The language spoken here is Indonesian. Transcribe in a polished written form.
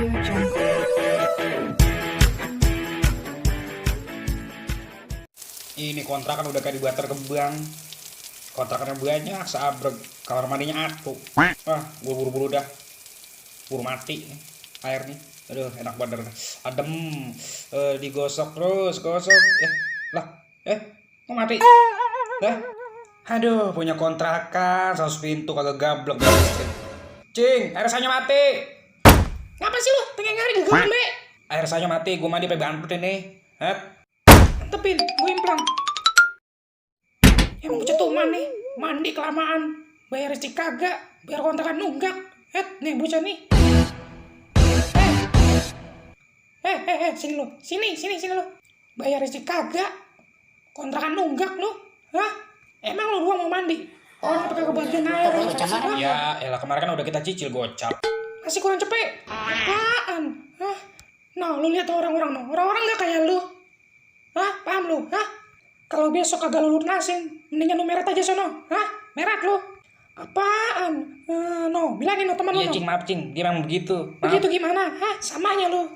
Ini kontrakan udah kayak di Bantar Gebang. Kontrakannya banyak, seabrek. Kamar mandinya atuh. Gue buru-buru dah. Buru mati air nih. Aduh, enak banget. Adem. Digosok terus, gosok. Kok mati? Aduh, punya kontrakan, 100 pintu kagak gablek. Cing, air sanya mati. Ngapa sih lu? Pengen ngari gue be? Air sanya mati, gue mandi pakai bantut ini. Tepin, gue implang. Emang bocah tuman nih, mandi kelamaan, bayar listrik kagak, biar kontrakan nunggak. Nih bocah nih. Sini lu, sini lu. Bayar listrik kagak, kontrakan nunggak lu. Emang lu doang mau mandi? Orang pakai kebagian air. Ya, elah kemarin kan udah kita cicil gocap. Masih kurang cepet. Apaan? Nah, lu lihat orang-orang no. Orang-orang nggak kayak lu. Paham lu? Kalau besok kagak lu lunasin, mendingan lu meret aja sono. Meret lu. Apaan? No, bilangin no teman lu. Iya, Cing, maaf, Cing. Dia memang begitu. Maaf. Begitu gimana? Samanya lu.